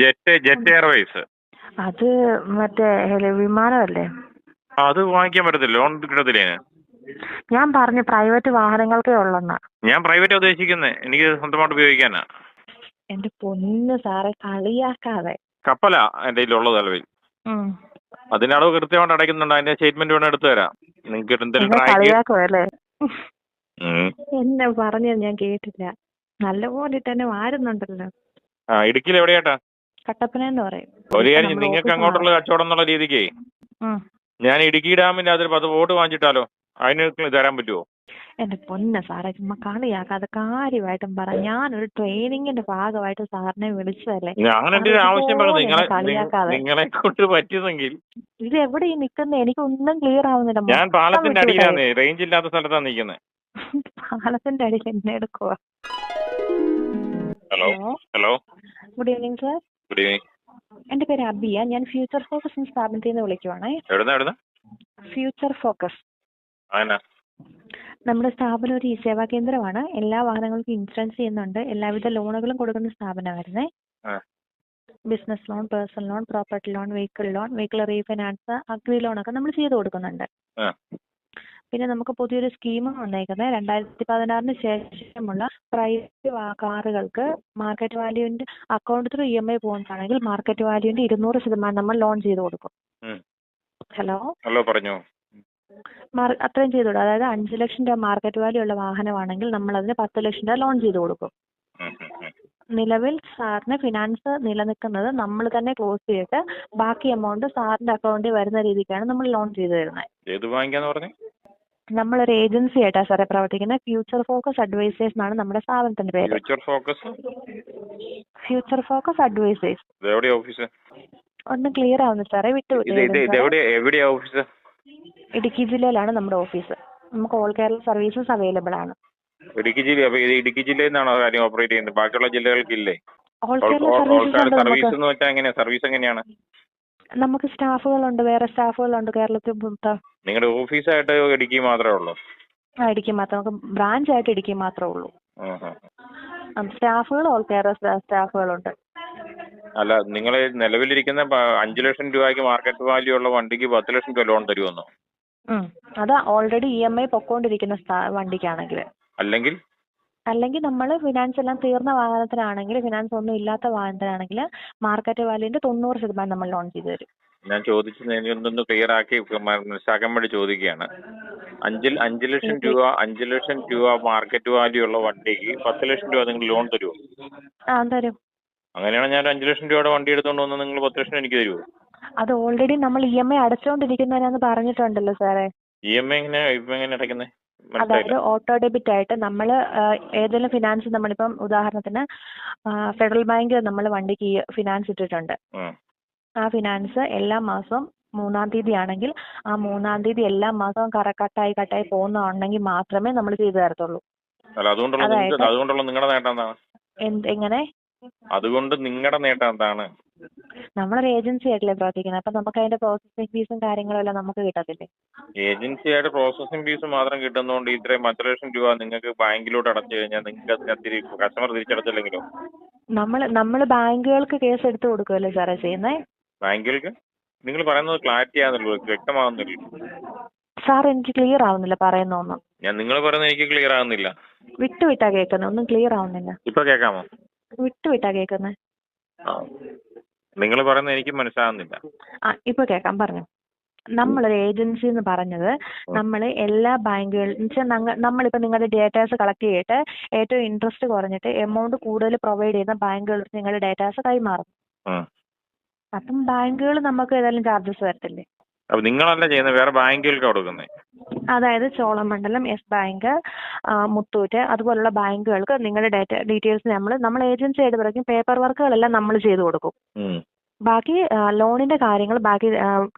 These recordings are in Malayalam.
Jet Airways. അത് മറ്റേ വിമാനമല്ലേ? അത് വാങ്ങിക്കാൻ പറ്റത്തില്ല, ലോൺ കിട്ടത്തില്ലേ? ഞാൻ പറഞ്ഞു പ്രൈവറ്റ് വാഹനങ്ങൾക്കേ ഉള്ളെന്നാ. ഞാൻ പ്രൈവറ്റ് ഉദ്ദേശിക്കുന്നത്, എനിക്ക് സ്വന്തമായിട്ട് ഉപയോഗിക്കാനാ. എന്റെ പൊന്ന് സാറെ, കളിയാക്കാതെ. കപ്പലാ എന്റെ കയ്യിലുള്ളത് നിലവിൽ. അതിന്റെ അളവ് കൃത്യമായിട്ട് അടയ്ക്കുന്നുണ്ട്. അതിന്റെ സ്റ്റേറ്റ്മെന്റ് വേണം എടുത്തു തരാം നിങ്ങൾക്ക്. എന്തെങ്കിലും കളിയാക്കുവല്ലേ? എന്നെ പറഞ്ഞത് ഞാൻ കേട്ടില്ല. നല്ലപോലെ തന്നെ വാരുന്നുണ്ടല്ലോ. ഇടുക്കിയിൽ എവിടെയാട്ടാ? കട്ടപ്പനയെന്ന് പറയും. ഒരു കാര്യം, നിങ്ങൾക്ക് അങ്ങോട്ടുള്ള കച്ചവടം എന്നുള്ള രീതിക്ക് ഞാൻ ഇടുക്കി ഡാമിന്റെ അതിൽ 10 ബോട്ട് വാങ്ങിച്ചിട്ടാലോ? അതിന് തരാൻ പറ്റുമോ? എന്റെ പൊന്ന സാറേ, ചുമ്മാ കളിയാക്കാതെ കാര്യമായിട്ടും പറ. ഞാനൊരു ട്രെയിനിങ്ങിന്റെ ഭാഗമായിട്ട് സാറിനെ വിളിച്ചതല്ലേ. അങ്ങനെ എന്റെ ആവശ്യം പറഞ്ഞു. നിങ്ങളെ കൊണ്ട് പറ്റിയതെങ്കിൽ. ഇത് എവിടെ ഈ നിൽക്കുന്നത്? എനിക്കൊന്നും ക്ലിയർ ആവുന്നില്ല. ഞാൻ പാലത്തിന്റെ അടിയിലാണ്, റേഞ്ച് ഇല്ലാത്ത സ്ഥലത്താണ് നിൽക്കുന്നത്. പാലത്തിന്റെ അടിയിൽ എന്നെ എടുക്കുക. Hello hello, good evening sir. Good evening. എന്റെ പേര് അബിയ. ഞാൻ ഫ്യൂച്ചർ ഫോക്കസ് എന്ന സ്ഥാപനത്തിൽ നിന്ന് വിളിക്കുവാണേ. എവിടുന്ന? Future focus. നമ്മുടെ സ്ഥാപനം ഒരു സേവാ കേന്ദ്രമാണ്. എല്ലാ വാഹനങ്ങൾക്കും ഇൻഷുറൻസ് ചെയ്യുന്നുണ്ട്. എല്ലാവിധ ലോണുകളും കൊടുക്കുന്ന സ്ഥാപനമായിരുന്നേ. Business loan, personal loan, property loan, vehicle refinance, agri loan ഒക്കെ നമ്മൾ ചെയ്തു കൊടുക്കുന്നുണ്ട്. പിന്നെ നമുക്ക് പുതിയൊരു സ്കീം വന്നേക്കുന്നത് 2016 ശേഷമുള്ള പ്രൈവറ്റ് കാറുകൾക്ക് മാർക്കറ്റ് വാല്യൂവിന്റെ അക്കൗണ്ട് ത്രൂ EMI പോകുന്നതാണെങ്കിൽ മാർക്കറ്റ് വാല്യൂവിന്റെ 200% നമ്മൾ ലോൺ ചെയ്ത് കൊടുക്കും. ഹലോ പറഞ്ഞോ. അത്രയും ചെയ്തു കൊടുക്കും. അതായത് 5 ലക്ഷം രൂപ മാർക്കറ്റ് വാല്യൂ ഉള്ള വാഹനമാണെങ്കിൽ നമ്മൾ അതിന് 10 ലക്ഷം രൂപ ലോൺ ചെയ്ത് കൊടുക്കും. നിലവിൽ സാറിന് ഫിനാൻസ് നിലനിൽക്കുന്നത് നമ്മൾ തന്നെ ക്ലോസ് ചെയ്തിട്ട് ബാക്കി എമൗണ്ട് സാറിന്റെ അക്കൗണ്ടിൽ വരുന്ന രീതിക്കാണ് നമ്മൾ ലോൺ ചെയ്തു തരുന്നത്. നമ്മളൊരു ഏജൻസി ആയിട്ടാണ് സാറേ പ്രവർത്തിക്കുന്നത്. ഫ്യൂച്ചർ ഫോക്കസ് അഡ്വൈസേഴ്സ് എന്നാണ് നമ്മുടെ സ്ഥാപനത്തിന്റെ പേര്. Future focus advisers. ഒന്നും ക്ലിയർ ആവുന്നു സാറേ, ഇടുക്കി ജില്ലയിലാണ് നമ്മുടെ ഓഫീസ്. നമുക്ക് ഓൾ കേരള സർവീസസ് അവൈലബിൾ ആണ്. ഇടുക്കി ജില്ലയിൽ നിന്നാണോ കാര്യം ഓപ്പറേറ്റ് ചെയ്യുന്നത്? ബാക്കിയുള്ള ജില്ലകൾക്കില്ലേ? ഓൾ കേരള സർവീസ് എന്ന് വെച്ചാൽ എങ്ങനെയാ? സർവീസ് എങ്ങനെയാണ്? നമുക്ക് സ്റ്റാഫുകളുണ്ട്, വേറെ സ്റ്റാഫുകളുണ്ട് കേരളത്തിൽ മൊത്തം. നിങ്ങളുടെ ഓഫീസായിട്ട് ഇടുക്കി മാത്രമേ ഉള്ളൂ? ഇടുക്കി മാത്രം. നമുക്ക് ബ്രാഞ്ച് ആയിട്ട് ഇടുക്കി മാത്രമേ ഉള്ളൂ. സ്റ്റാഫുകൾ ഓൾ കേരള സ്റ്റാഫുകളുണ്ട്. അല്ല, നിങ്ങൾ നിലവിലിരിക്കുന്ന 5 ലക്ഷം രൂപയ്ക്ക് മാർക്കറ്റ് വാല്യൂ ഉള്ള വണ്ടിക്ക് 10 ലക്ഷം രൂപ ലോൺ തരുമെന്നോ? അത് ഓൾറെഡി EMI പൊക്കോണ്ടിരിക്കുന്ന വണ്ടിക്കാണെങ്കിൽ. അല്ലെങ്കിൽ നമ്മൾ ഫിനാൻസ് എല്ലാം തീർന്ന വാഹനത്തിനാണെങ്കിൽ, ഫിനാൻസ് ഒന്നും ഇല്ലാത്ത വാഹനത്തിനാണെങ്കിൽ മാർക്കറ്റ് വാല്യൂന്റെ 90% നമ്മൾ ലോൺ ചെയ്തു തരും. ഞാൻ ചോദിച്ചത് എനിക്കൊന്ന് ക്ലിയർ ആക്കി മനസ്സിലാക്കാൻ വേണ്ടി ചോദിക്കുകയാണ്. 5 ലക്ഷം രൂപ മാർക്കറ്റ് വാല്യൂ ഉള്ള വണ്ടിക്ക് 10 ലക്ഷം രൂപ നിങ്ങൾ ലോൺ തരുമോ? തരും. അങ്ങനെയാണ് ഞാൻ 5 ലക്ഷം രൂപയുടെ വണ്ടി എടുത്തോണ്ട് വന്ന് നിങ്ങൾ 10 ലക്ഷം എനിക്ക് തരുമോ? അത് ഓൾറെഡി നമ്മൾ EMI അടച്ചുകൊണ്ടിരിക്കുന്നതിനാന്ന് പറഞ്ഞിട്ടുണ്ടല്ലോ സാറേ. EMI എങ്ങനെ അടയ്ക്കുന്നത്? അതായത് ഓട്ടോ ഡെബിറ്റ് ആയിട്ട് നമ്മൾ ഏതെങ്കിലും ഫിനാൻസ്, നമ്മളിപ്പം ഉദാഹരണത്തിന് ഫെഡറൽ ബാങ്ക് നമ്മൾ വണ്ടിക്ക് ഫിനാൻസ് ഇട്ടിട്ടുണ്ട്. ആ ഫിനാൻസ് എല്ലാ മാസവും 3-ാം തീയതി ആണെങ്കിൽ ആ 3-ാം തീയതി എല്ലാ മാസവും കട്ടായി പോകുന്നുണ്ടെങ്കിൽ മാത്രമേ നമ്മൾ ചെയ്തു തരത്തുള്ളൂ. അതുകൊണ്ടുള്ള നിങ്ങളുടെ നേട്ടം എന്താണ്? എങ്ങനെ? അതുകൊണ്ട് നിങ്ങളുടെ നേട്ടം എന്താണ്? നമ്മളൊരു ഏജൻസി ആയിട്ടല്ലേ പ്രവർത്തിക്കുന്നത്. അപ്പൊ നമുക്ക് അതിന്റെ പ്രോസസിംഗ് ഫീസും കാര്യങ്ങളും എല്ലാം നമുക്ക് കിട്ടത്തില്ലേ? ഏജൻസി ആയിട്ട് പ്രോസസിംഗ് ഫീസ് മാത്രം കിട്ടുന്നതുകൊണ്ട് ഇത്രയും 10 ലക്ഷം രൂപ നിങ്ങൾക്ക് ബാങ്കിലോട്ട് അടച്ചു കഴിഞ്ഞാൽ നിങ്ങൾക്ക് കസ്റ്റമർ തിരിച്ചടച്ചില്ലെങ്കിലോ? നമ്മള് ബാങ്കുകൾക്ക് കേസ് എടുത്തു കൊടുക്കുമല്ലോ സാറേ ചെയ്യുന്നേ. ബാങ്കുകൾക്ക്? നിങ്ങൾ പറയുന്നത് ക്ലാരിറ്റി ആകുന്നുള്ളൂ, വ്യക്തമാകുന്നില്ല സാർ. എനിക്ക് ക്ലിയർ ആവുന്നില്ല പറയുന്നൊന്നും. നിങ്ങൾ പറയുന്നത് എനിക്ക് ക്ലിയർ ആകുന്നില്ല. വിട്ടുവിട്ടാ കേൾക്കുന്നത്, ഒന്നും ക്ലിയർ ആവുന്നില്ല. ഇപ്പൊ കേൾക്കാമോ? വിട്ടുവിട്ടാ കേൾക്കുന്നത്. നിങ്ങൾ പറയുന്നത് എനിക്ക് മനസ്സിലാകുന്നില്ല. ഇപ്പൊ കേൾക്കാം, പറഞ്ഞു. നമ്മളൊരു ഏജൻസി എന്ന് പറഞ്ഞത് നമ്മൾ എല്ലാ ബാങ്കുകളിലും നമ്മളിപ്പോ നിങ്ങളുടെ ഡേറ്റാസ് കളക്ട് ചെയ്തിട്ട് ഏറ്റവും ഇൻട്രസ്റ്റ് കുറഞ്ഞിട്ട് എമൗണ്ട് കൂടുതൽ പ്രൊവൈഡ് ചെയ്യുന്ന ബാങ്കുകൾക്ക് നിങ്ങളുടെ ഡേറ്റാസ് കൈമാറും. അപ്പം ബാങ്കുകൾ നമുക്ക് ഏതായാലും ചാർജസ് വരത്തില്ലേ? നിങ്ങളല്ല ചെയ്യുന്നത്, വേറെ ബാങ്കുകൾക്ക് കൊടുക്കുന്നത്. അതായത് ചോളമണ്ഡലം, യെസ് ബാങ്ക്, മുത്തൂറ്റ് അതുപോലുള്ള ബാങ്കുകൾക്ക് നിങ്ങളുടെ ഡീറ്റെയിൽസ് നമ്മൾ ഏജൻസി ആയിട്ട് പറയും. പേപ്പർ വർക്കുകളെല്ലാം നമ്മൾ ചെയ്തു കൊടുക്കും. ബാക്കി ലോണിന്റെ കാര്യങ്ങൾ, ബാക്കി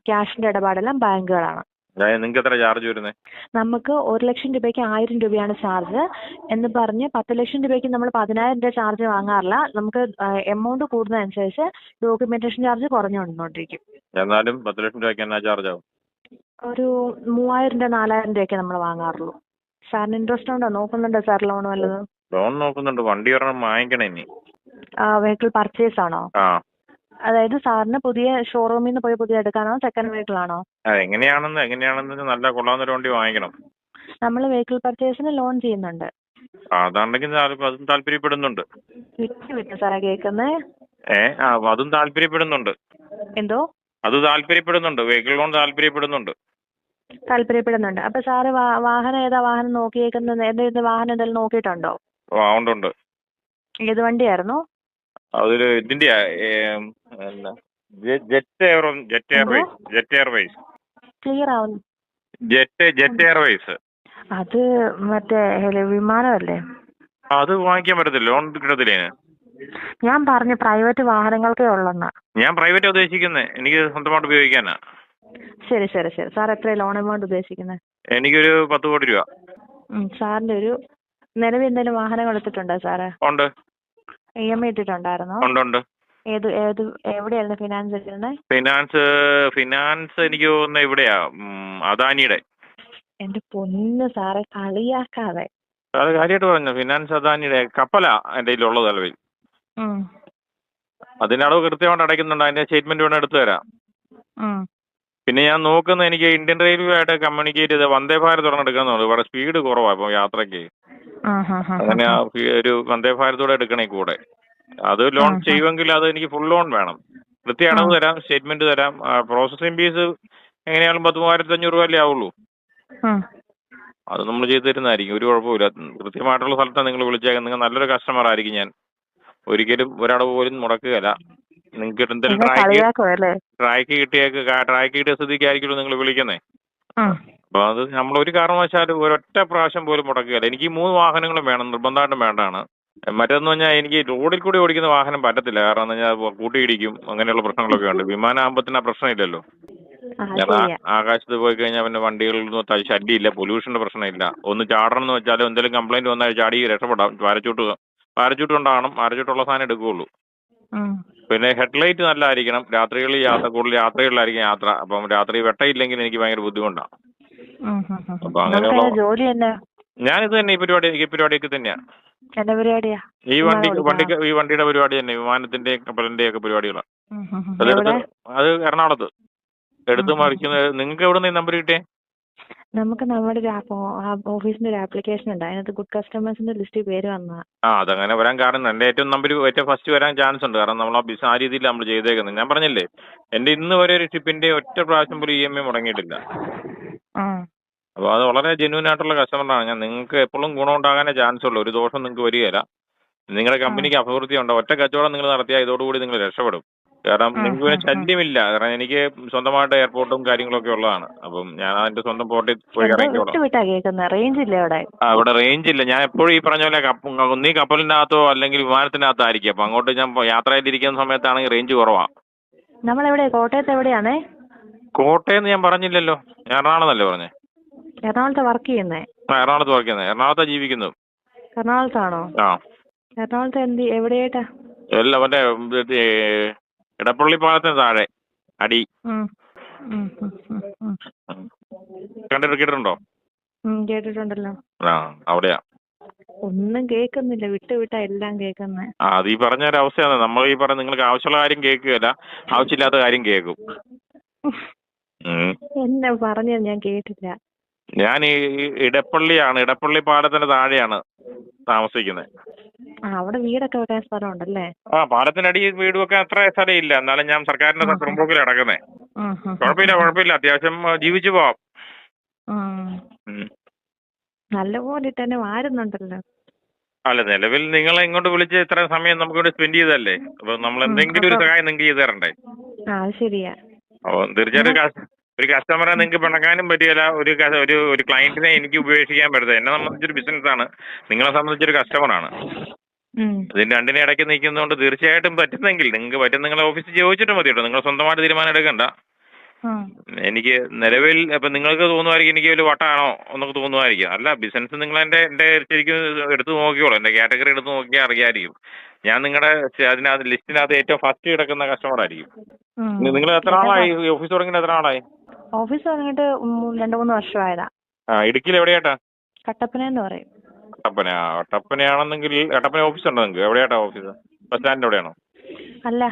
ക്യാഷിന്റെ ഇടപാടെല്ലാം ബാങ്കുകളാണ്. നിങ്ങൾക്ക് എത്ര ചാർജ് വരുന്നത്? നമുക്ക് 1 ലക്ഷം രൂപയ്ക്ക് 1000 രൂപയാണ് ചാർജ് എന്ന് പറഞ്ഞ് 10 ലക്ഷം രൂപയ്ക്ക് നമ്മൾ 10,000 രൂപ ചാർജ് വാങ്ങാറില്ല. നമുക്ക് എമൗണ്ട് കൂടുന്നതനുസരിച്ച് ഡോക്യുമെന്റേഷൻ ചാർജ് കുറഞ്ഞു വന്നുകൊണ്ടിരിക്കും. എന്നാലും 10 ലക്ഷം രൂപയ്ക്ക് എന്നാ ചാർജ് ആവും? ഒരു 3000 രൂപ 4000 രൂപയൊക്കെ നമ്മൾ വാങ്ങാറുള്ളൂ. സാറിന് ഇൻട്രസ്റ്റ് ഉണ്ടോ? നോക്കുന്നുണ്ടോ സാർ ലോൺ വല്ലതും? ലോൺ നോക്കുന്നുണ്ട്. വണ്ടി ഒരെണ്ണം വാങ്ങിക്കണം ഇനി. വെഹിക്കിൾ പർച്ചേസ് ആണോ? അതായത് സാറിന് പുതിയ ഷോറൂമിൽ നിന്ന് പോയി പുതിയ എടുക്കാനോ സെക്കൻഡ് വെഹിക്കിൾ ആണോ? എങ്ങനെയാണെന്ന് നല്ല കൊള്ളാവുന്നൊരു വണ്ടി വാങ്ങിക്കണം. നമ്മൾ വെഹിക്കിൾ പർച്ചേസിന് ലോൺ ചെയ്യുന്നുണ്ട്. അതാണെങ്കിൽ അതും താല്പര്യപ്പെടുന്നുണ്ട്. വിട്ടു സാറേ കേൾക്കുന്നേ. അതും താല്പര്യപ്പെടുന്നുണ്ട്. എന്തോ? അത് താല്പര്യപ്പെടുന്നുണ്ട്. Vehicle loan താല്പര്യപ്പെടുന്നുണ്ട്. അപ്പൊ സാറ് വാഹനം ഏതാ വാഹനം നോക്കിയേക്കുന്നത്? വാഹനം എന്തെങ്കിലും നോക്കിയിട്ടുണ്ടോ? ഉണ്ട്. ഏത് വണ്ടിയായിരുന്നു? അതൊരു ഇതിന്റെയാ, ജെറ്റ് എയർവേസ്. ക്ലിയർ ആവുന്നു. Jet Airways. അത് മറ്റേ വിമാനമല്ലേ? അത് വാങ്ങിക്കാൻ പറ്റത്തില്ല, ലോൺ കിട്ടത്തില്ലേ? ഞാൻ പറഞ്ഞു പ്രൈവറ്റ് വാഹനങ്ങൾക്കേ ഉള്ളെന്നാ. ഞാൻ പ്രൈവറ്റ് ഉദ്ദേശിക്കുന്നത്, എനിക്ക് സ്വന്തമായിട്ട് ഉപയോഗിക്കാനാ. ശരി. സാർ എത്ര ലോൺ എമൗണ്ട് ഉദ്ദേശിക്കുന്നത്? എനിക്കൊരു 10 കോടി രൂപ. സാറിന്റെ ഒരു നിലവിൽ എന്തെങ്കിലും വാഹനങ്ങൾ എടുത്തിട്ടുണ്ടോ സാറ്? ഉണ്ട്. EMI ഇട്ടിട്ടുണ്ടായിരുന്നോ? ഉണ്ട്. എവിടെയായിരുന്നു ഫിനാൻസ് എടുക്കുന്നത്? ഫിനാൻസ് എനിക്ക് തോന്നുന്നത് ഇവിടെയാ, അദാനിയുടെ. എന്റെ പൊന്ന് സാറെ കളിയാക്കാതെ. അത് കാര്യമായിട്ട് പറഞ്ഞു. ഫിനാൻസ് അദാനിയുടെ കപ്പലാ എന്റെ കയ്യിലുള്ളത് നിലവിൽ. അതിന്റെ അളവ് കൃത്യമായിട്ട് അടയ്ക്കുന്നുണ്ട്. അതിന്റെ സ്റ്റേറ്റ്മെന്റ് വേണം എടുത്തു തരാം. പിന്നെ ഞാൻ നോക്കുന്നത്, എനിക്ക് ഇന്ത്യൻ റെയിൽവേ ആയിട്ട് കമ്മ്യൂണിക്കേറ്റ് ചെയ്ത് വന്ദേ ഭാരത് ഒരെണ്ണം എടുക്കാന്നുണ്ട്. ഇവിടെ സ്പീഡ് കുറവാണ് ഇപ്പൊ യാത്രയ്ക്ക്. അങ്ങനെ ഒരു വന്ദേ ഭാരതോടെ എടുക്കണേ കൂടെ. അത് ലോൺ ചെയ്യുമെങ്കിൽ അത് എനിക്ക് ഫുൾ ലോൺ വേണം. കൃത്യ അടവ് തരാം, സ്റ്റേറ്റ്മെന്റ് തരാം. പ്രോസസിംഗ് ഫീസ് എങ്ങനെയാലും 10,500 രൂപയല്ലേ ആവുള്ളൂ. അത് നമ്മൾ ചെയ്തു തരുന്നതായിരിക്കും, ഒരു കുഴപ്പമില്ല. കൃത്യമായിട്ടുള്ള സ്ഥലത്താണ് നിങ്ങൾ വിളിച്ചേക്കുന്നത്. നിങ്ങൾ നല്ലൊരു കസ്റ്റമർ ആയിരിക്കും ഞാൻ. ഒരിക്കലും ഒരടവ് പോലും മുടക്കുകയല്ല. നിങ്ങൾക്ക് എന്തെങ്കിലും ട്രാക്ക് കിട്ടിയ സ്ഥിതിക്കായിരിക്കുമല്ലോ നിങ്ങൾ വിളിക്കുന്നേ. അപ്പൊ അത് നമ്മൾ ഒരു കാരണവശാലും ഒരൊറ്റ പ്രാവശ്യം പോലും മുടക്കുകയല്ല. എനിക്ക് 3 വാഹനങ്ങളും വേണം, നിർബന്ധമായിട്ടും വേണ്ടതാണ്. മറ്റൊന്ന് പറഞ്ഞാൽ എനിക്ക് റോഡിൽ കൂടി ഓടിക്കുന്ന വാഹനം പറ്റത്തില്ല. കാരണം എന്ന് പറഞ്ഞാൽ കൂട്ടിയിടിക്കും, അങ്ങനെയുള്ള പ്രശ്നങ്ങളൊക്കെ ഉണ്ട്. വിമാനാകുമ്പത്തിന് ആ പ്രശ്നമില്ലല്ലോ. ആകാശത്ത് പോയി കഴിഞ്ഞാൽ പിന്നെ വണ്ടികളിലൊന്നും ശല്യമില്ല, പൊല്യൂഷന്റെ പ്രശ്നമില്ല. ഒന്ന് ചാടണം എന്ന് വെച്ചാലും എന്തെങ്കിലും കംപ്ലൈന്റ് വന്നാൽ ചാടി രക്ഷപ്പെടാം. പാരച്ചൂട്ട് കൊണ്ടാകണം, പാരച്ചൂട്ടുള്ള സാധനം എടുക്കുകയുള്ളൂ. പിന്നെ ഹെഡ്ലൈറ്റ് നല്ലതായിരിക്കണം. രാത്രികളിൽ കൂടുതൽ യാത്രകളിലായിരിക്കും യാത്ര. അപ്പം രാത്രി വെട്ടയില്ലെങ്കിൽ എനിക്ക് ഭയങ്കര ബുദ്ധിമുട്ടാണ്. അപ്പൊ അങ്ങനെയുള്ള ഞാനിത് തന്നെ ഈ പരിപാടിയൊക്കെ തന്നെയാ. ഈ വണ്ടിയുടെ പരിപാടി തന്നെ, വിമാനത്തിന്റെയും കപ്പലിന്റെയും ഒക്കെ പരിപാടികളാണ്. അത് എറണാകുളത്ത് എടുത്തു മറിക്കുന്നത്. നിങ്ങൾക്ക് എവിടെ നിന്ന് ഈ നമ്പർ കിട്ടിയേ? നമുക്ക് നമ്മുടെ ഓഫീസിന്റെ ഒരു ആപ്ലിക്കേഷൻ ഉണ്ട്, അതിനകത്ത് ഗുഡ് കസ്റ്റമേഴ്സിന്റെ ലിസ്റ്റിൽ പേര് വന്നതാ. അതങ്ങനെ വരാൻ കാരണം എന്റെ ഏറ്റവും ഫസ്റ്റ് വരാൻ ചാൻസ് ഉണ്ട്. കാരണം നമ്മൾ ആ രീതിയിൽ നമ്മൾ ചെയ്തേക്കുന്നത്. ഞാൻ പറഞ്ഞില്ലേ, എന്റെ ഇന്ന് വരെ ഒരു ഷിപ്പിന്റെ ഒറ്റ പ്രാവശ്യം പോലും EMI മുടങ്ങിയിട്ടില്ല. അപ്പൊ അത് വളരെ ജെന്യൂൻ ആയിട്ടുള്ള കസ്റ്റമറാണ് ഞാൻ. നിങ്ങൾക്ക് എപ്പോഴും ഗുണം ഉണ്ടാകാനേ ചാൻസ് ഉള്ളൂ. ഒരു ദോഷം നിങ്ങൾക്ക് വരികയില്ല. നിങ്ങളുടെ കമ്പനിക്ക് അഭിവൃദ്ധി ഉണ്ട്. ഒറ്റ കച്ചവടം നിങ്ങൾ നടത്തിയാൽ ഇതോടുകൂടി നിങ്ങൾ രക്ഷപ്പെടും. കാരണം നിങ്ങൾക്ക് പിന്നെ ശല്യമില്ല. കാരണം എനിക്ക് സ്വന്തമായിട്ട് എയർപോർട്ടും കാര്യങ്ങളൊക്കെ ഉള്ളതാണ്. അപ്പം ഞാൻ അതിന്റെ സ്വന്തം പോർട്ടിൽ പോയി ഇറങ്ങിക്കോളാം. അവിടെ റേഞ്ച് ഇല്ല. ഞാൻ എപ്പോഴും ഈ പറഞ്ഞ പോലെ ഒന്നീ കപ്പലിനകത്തോ അല്ലെങ്കിൽ വിമാനത്തിനകത്തായിരിക്കും. അപ്പൊ അങ്ങോട്ട് ഞാൻ യാത്രയിലിരിക്കുന്ന സമയത്താണെങ്കിൽ റേഞ്ച് കുറവാ. കോട്ടയത്ത് എവിടെയാണേ? കോട്ടയം ഞാൻ പറഞ്ഞില്ലല്ലോ, ഞാൻ എറണാകുളത്തല്ലേ പറഞ്ഞേ. എറണാകുളത്ത് വർക്ക് ചെയ്യുന്നേ? എറണാകുളത്ത് വർക്ക് ചെയ്യുന്നത്. എറണാകുളത്താ ജീവിക്കുന്നത്. എറണാകുളത്താണോ? എറണാകുളത്ത് എവിടെയായിട്ടാ? എല്ലാം മറ്റേ ഇടപ്പള്ളി പാലത്തിന് താഴെ അടി. കേട്ടിട്ടുണ്ടോ? കേട്ടിട്ടുണ്ടല്ലോ. അവിടെയാ. ഒന്നും കേൾക്കുന്നില്ല, വിട്ടാ എല്ലാം കേൾക്കുന്നേ. അത് ഈ പറഞ്ഞ ഒരു അവസ്ഥയാണ്. നമ്മൾ ഈ പറഞ്ഞ നിങ്ങൾക്ക് ആവശ്യമുള്ള കാര്യം കേൾക്കുകയല്ല, ആവശ്യമില്ലാത്ത കാര്യം കേൾക്കും. എന്നാ പറഞ്ഞത് ഞാൻ കേട്ടില്ല. ഞാൻ ഈ ഇടപ്പള്ളി പാലത്തിന്റെ താഴെയാണ് താമസിക്കുന്നത്. അവിടെ വീടൊക്കെ വെക്കാൻ സ്ഥലമുണ്ടല്ലേ? പാലത്തിനടി വീട് വെക്കാൻ അത്ര സ്ഥലം ഇല്ല. എന്നാലും ഞാൻ സർക്കാരിന്റെ പുറമ്പോക്കിൽ കിടക്കുന്നേ. കുഴപ്പമില്ല. അത്യാവശ്യം ജീവിച്ചു പോവാം. നല്ലപോലെ തന്നെ വാരുന്നുണ്ടല്ലോ. അല്ല, നിലവിൽ നിങ്ങളെ ഇങ്ങോട്ട് വിളിച്ച് ഇത്ര സമയം നമുക്കിവിടെ സ്പെൻഡ് ചെയ്തല്ലേ. അപ്പൊ നമ്മൾ എന്തെങ്കിലും ഒരു സഹായം നിങ്ങൾക്ക് ചെയ്തു തരണ്ടേ? ശരിയാ. അപ്പൊ തീർച്ചയായിട്ടും ഒരു കസ്റ്റമറെ നിങ്ങൾക്ക് പിണക്കാനും പറ്റിയല്ല. ഒരു ക്ലയന്റിനെ എനിക്ക് ഉപേക്ഷിക്കാൻ പറ്റത്തില്ല. എന്നെ സംബന്ധിച്ചൊരു ബിസിനസ്സാണ്, നിങ്ങളെ സംബന്ധിച്ചൊരു കസ്റ്റമറാണ്. ഇതിന്റെ രണ്ടിനെ ഇടയ്ക്ക് നിൽക്കുന്നതുകൊണ്ട് തീർച്ചയായിട്ടും പറ്റുന്നെങ്കിൽ നിങ്ങൾക്ക് നിങ്ങളെ ഓഫീസിൽ ചോദിച്ചിട്ട് മതി കേട്ടോ. നിങ്ങൾ സ്വന്തമായിട്ട് തീരുമാനം എടുക്കണ്ട. എനിക്ക് നിലവിൽ ഇപ്പൊ നിങ്ങൾക്ക് തോന്നുമായിരിക്കും എനിക്ക് വലിയ വട്ടാണോ എന്നൊക്കെ തോന്നുമായിരിക്കും. അല്ല, ബിസിനസ് നിങ്ങൾ എന്റെ ശരിക്കും എടുത്ത് നോക്കിയോളൂ. എന്റെ കാറ്റഗറി എടുത്ത് നോക്കിയാൽ അറിയാമായിരിക്കും. ഞാൻ നിങ്ങളുടെ അതിനകത്ത് ലിസ്റ്റിനകത്ത് ഏറ്റവും ഫസ്റ്റ് കിടക്കുന്ന കസ്റ്റമർ ആയിരിക്കും. നിങ്ങൾ എത്ര ആളായി ഓഫീസ് തുടങ്ങിയിട്ട്? എത്ര ആളായി? ഓഫീസ് തുടങ്ങിയിട്ട് 2-3 വർഷമായതാ. ഇടുക്കിയിൽ എവിടെയാട്ടാ? കട്ടപ്പന പറയും. കട്ടപ്പനയാണെന്നെങ്കിൽ കട്ടപ്പന ഓഫീസ് ഉണ്ടോ നിങ്ങൾക്ക്? എവിടെയാട്ടാ ഓഫീസ്? ബസ് സ്റ്റാൻഡിന്റെ എവിടെയാണോ? അല്ല.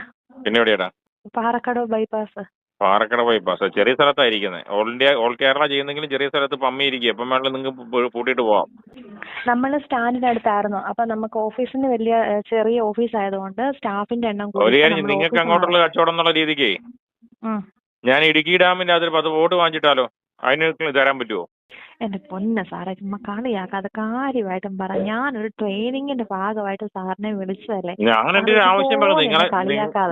പിന്നെ എവിടെയാട്ടാ? പാറക്കടവ് ബൈപ്പാസ്. പാറക്കട ബൈപ്പാസ് ചെറിയ സ്ഥലത്തായിരിക്കുന്നത്. ഓൾ കേരള ചെയ്യുന്നെങ്കിലും ചെറിയ സ്ഥലത്ത് പമ്മി ഇരിക്കുക. എപ്പം വേണമെങ്കിലും നിങ്ങൾക്ക് പൂട്ടിയിട്ട് പോവാം. നമ്മൾ സ്റ്റാൻഡിന്റെ അടുത്തായിരുന്നു. അപ്പൊ നമുക്ക് ഓഫീസിന് വലിയ ചെറിയ ഓഫീസ് ആയതുകൊണ്ട് സ്റ്റാഫിന്റെ എണ്ണം ഒരു കാര്യം, നിങ്ങൾക്ക് അങ്ങോട്ടുള്ള കച്ചവടം എന്നുള്ള രീതിക്ക് ഞാൻ ഇടുക്കി ഡാമിന്റെ അതിൽ 10 ബോട്ട് വാങ്ങിച്ചിട്ടാലോ? അതിന് തരാൻ പറ്റുമോ? എന്റെ പൊന്ന സാറേ, ചുമ്മാ കളിയാക്കാതെ കാര്യമായിട്ടും പറ. ഞാനൊരു ട്രെയിനിങ്ങിന്റെ ഭാഗമായിട്ട് സാറിനെ വിളിച്ചതല്ലേ. ഞാൻ എന്റെ ഒരു ആവശ്യം പറഞ്ഞത്